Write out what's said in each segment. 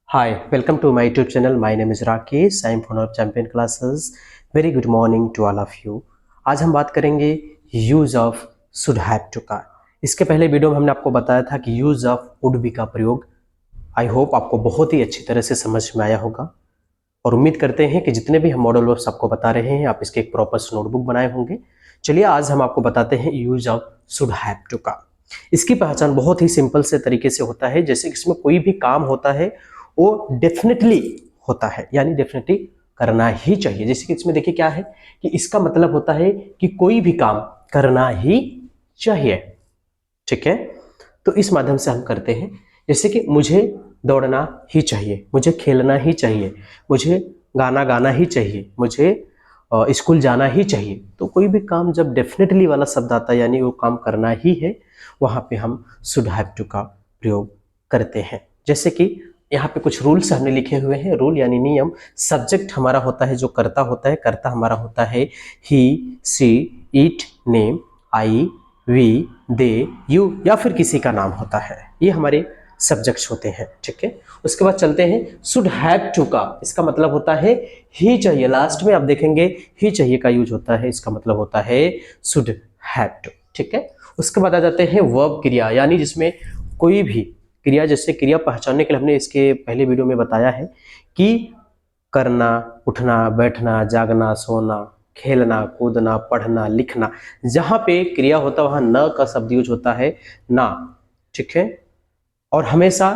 Hi, welcome to my YouTube channel. My name is Rakesh. I am founder of Champion Classes. Very good morning to all of you. आज हम बात करेंगे use of should have to का। इसके पहले video में हमने आपको बताया था कि यूज ऑफ वुड बी का प्रयोग आई होप आपको बहुत ही अच्छी तरह से समझ में आया होगा और उम्मीद करते हैं कि जितने भी हम मॉडल वर्ब्स आपको बता रहे हैं आप इसके एक प्रॉपर नोटबुक बनाए होंगे। चलिए आज हम आपको बताते हैं use of should have to का। इसकी पहचान बहुत ही सिंपल से तरीके से होता है, जैसे इसमें कोई भी काम होता है वो डेफिनेटली होता है, यानी डेफिनेटली करना ही चाहिए। जैसे कि इसमें देखिए क्या है कि इसका मतलब होता है कि कोई भी काम करना ही चाहिए। ठीक है, तो इस माध्यम से हम करते हैं, जैसे कि मुझे दौड़ना ही चाहिए, मुझे खेलना ही चाहिए, मुझे गाना गाना ही चाहिए, मुझे स्कूल जाना ही चाहिए। तो कोई भी काम जब डेफिनेटली वाला शब्द आता है यानी वो काम करना ही है, वहां पे हम शुड हैव टू का प्रयोग करते हैं। जैसे कि यहाँ पे कुछ रूल्स हमने लिखे हुए हैं। रूल यानी नियम। सब्जेक्ट हमारा होता है जो कर्ता होता है, कर्ता हमारा होता है he, she, it, name, I, we, they, you या फिर किसी का नाम होता है। ये हमारे सब्जेक्ट्स होते हैं। ठीक है, उसके बाद चलते हैं शुड हैव टू का। इसका मतलब होता है ही चाहिए। लास्ट में आप देखेंगे ही चाहिए का यूज होता है, इसका मतलब होता है शुड हैव टू। ठीक है, उसके बाद आ जाते हैं वर्ब क्रिया, यानी जिसमें कोई भी क्रिया, जैसे क्रिया पहचानने के लिए हमने इसके पहले वीडियो में बताया है कि करना, उठना, बैठना, जागना, सोना, खेलना, कूदना, पढ़ना, लिखना, जहां पे क्रिया होता है वहां न का शब्द यूज होता है, ना। ठीक है, और हमेशा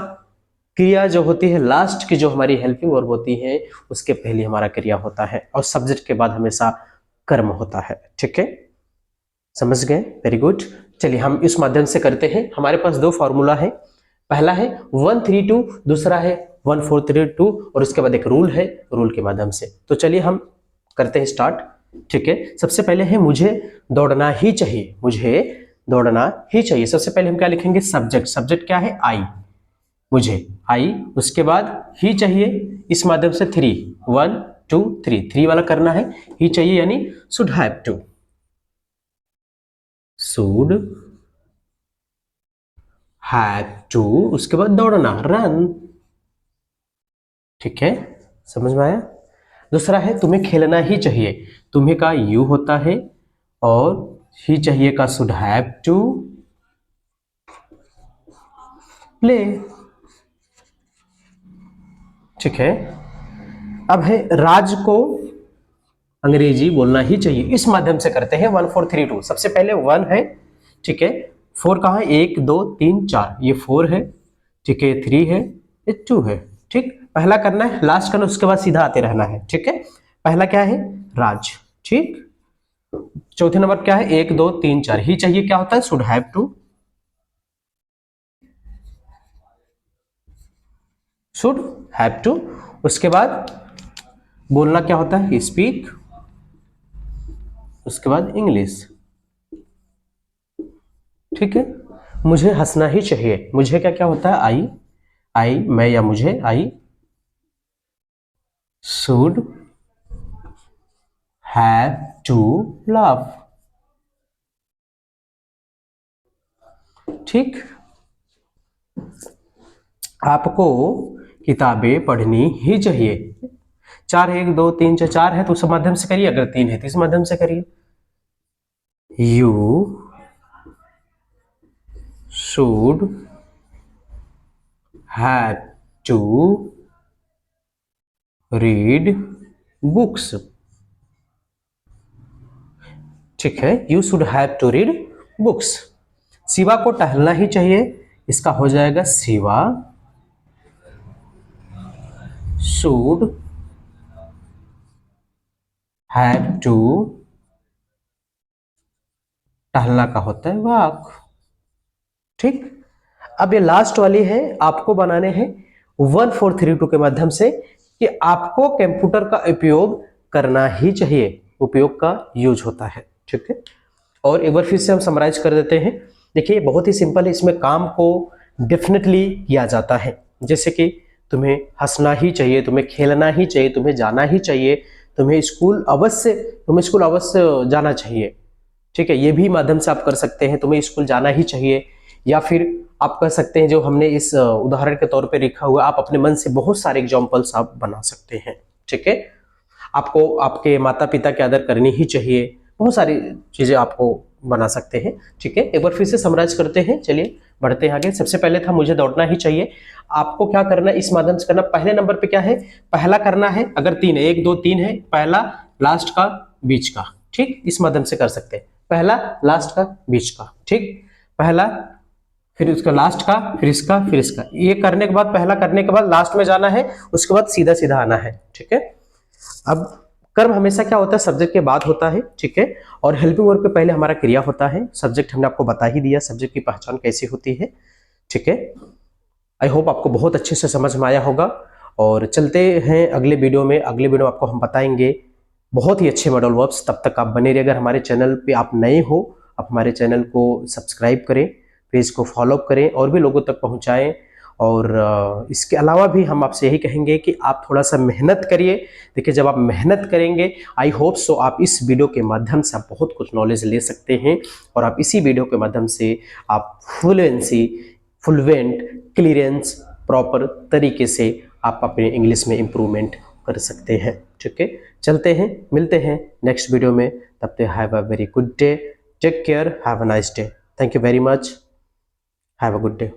क्रिया जो होती है लास्ट की जो हमारी हेल्पिंग वर्ब होती है उसके पहले हमारा क्रिया होता है और सब्जेक्ट के बाद हमेशा कर्म होता है। ठीक है, समझ गए? Very good. चलिए हम इस माध्यम से करते हैं। हमारे पास दो फॉर्मूला है, पहला है 132, दूसरा है 1432 और उसके बाद एक रूल है, रूल के माध्यम से। तो चलिए हम करते हैं स्टार्ट। ठीक है, सबसे पहले है मुझे दौड़ना ही चाहिए, मुझे दौड़ना ही चाहिए। सबसे पहले हम क्या लिखेंगे? सब्जेक्ट। सब्जेक्ट क्या है? आई, मुझे आई। उसके बाद ही चाहिए, इस माध्यम से 3, 1 2 3, 3 वाला करना है। ही चाहिए यानी should have to, should have to. उसके बाद दौड़ना, रन। ठीक है, समझ में आया? दूसरा है तुम्हें खेलना ही चाहिए, तुम्हें का यू होता है और ही चाहिए का शुड हैव टू प्ले। ठीक है, अब है राज को अंग्रेजी बोलना ही चाहिए, इस माध्यम से करते हैं 1432। सबसे पहले 1 है, ठीक है, 4 कहाँ है? 1 2 3 4, ये 4 है। ठीक है, 3 है, ये 2 है। ठीक, पहला करना है, लास्ट करना, उसके बाद सीधा आते रहना है। ठीक है, पहला क्या है? राज। ठीक, चौथे नंबर क्या है? 1 2 3 4, ही चाहिए क्या होता है? Should have to, should have to. उसके बाद बोलना क्या होता है? स्पीक। उसके बाद इंग्लिश। ठीक है, मुझे हंसना ही चाहिए, मुझे क्या क्या होता है? आई, आई मैं या मुझे, I should have to laugh. ठीक, आपको किताबें पढ़नी ही चाहिए। 4 1 2 3 4, 4 है तो उस माध्यम से करिए, अगर 3 है तो इस माध्यम से करिए। You should have to read books. ठीक है, you should have to read books. Shiva को टहलना ही चाहिए, इसका हो जाएगा शिवा शुड हैव टू, टहलना का होता है वॉक। ठीक, अब ये लास्ट वाली है, आपको बनाने हैं 1432 के माध्यम से कि आपको कंप्यूटर का उपयोग करना ही चाहिए, उपयोग का यूज होता है। ठीक है, और एक बार फिर से हम समराइज कर देते हैं। देखिए बहुत ही सिंपल है, इसमें काम को डेफिनेटली किया जाता है, जैसे कि तुम्हें हंसना ही चाहिए, तुम्हें खेलना ही चाहिए, तुम्हें जाना ही चाहिए, तुम्हें स्कूल अवश्य जाना चाहिए। ठीक है, ये भी माध्यम से आप कर सकते हैं, तुम्हें स्कूल जाना ही चाहिए, या फिर आप कह सकते हैं जो हमने इस उदाहरण के तौर पे लिखा हुआ, आप अपने मन से बहुत सारे एग्जाम्पल्स आप बना सकते हैं। ठीक है, आपको आपके माता पिता की आदर करनी ही चाहिए, बहुत सारी चीजें आपको बना सकते हैं। ठीक है, एक बार फिर से समराइज करते हैं, चलिए बढ़ते हैं आगे। सबसे पहले था मुझे दौड़ना ही चाहिए। आपको क्या करना है, इस माध्यम से करना। पहले नंबर पे क्या है, पहला करना है, अगर तीन है, 1 2 3 है, पहला लास्ट का बीच का। ठीक, इस माध्यम से कर सकते हैं, पहला लास्ट का बीच का। ठीक, पहला फिर उसका लास्ट का, फिर इसका, फिर इसका। ये करने के बाद, पहला करने के बाद लास्ट में जाना है, उसके बाद सीधा सीधा आना है। ठीक है, अब कर्म हमेशा क्या होता है, सब्जेक्ट के बाद होता है। ठीक है, और हेल्पिंग वर्ब के पहले हमारा क्रिया होता है। सब्जेक्ट हमने आपको बता ही दिया, सब्जेक्ट की पहचान कैसी होती है। ठीक है, आई होप आपको बहुत अच्छे से समझ में आया होगा। और चलते हैं अगले वीडियो में। अगले वीडियो में आपको हम बताएंगे बहुत ही अच्छे मॉडल वर्ब्स। तब तक आप बने रहिए। अगर हमारे चैनल पे आप नए हो, आप हमारे चैनल को सब्सक्राइब करें, पेज को फॉलो करें और भी लोगों तक पहुंचाएं। और इसके अलावा भी हम आपसे यही कहेंगे कि आप थोड़ा सा मेहनत करिए। देखिए, जब आप मेहनत करेंगे, आई होप सो आप इस वीडियो के माध्यम से आप बहुत कुछ नॉलेज ले सकते हैं। और आप इसी वीडियो के माध्यम से आप फ्लुएंसी, फ्लुएंट, क्लियरेंस प्रॉपर तरीके से आप अपने इंग्लिश में इम्प्रूवमेंट कर सकते हैं। ठीक है, चलते हैं, मिलते हैं नेक्स्ट वीडियो में। तब तक have a very good day, take care, have a nice day. Thank you very much, have a good day.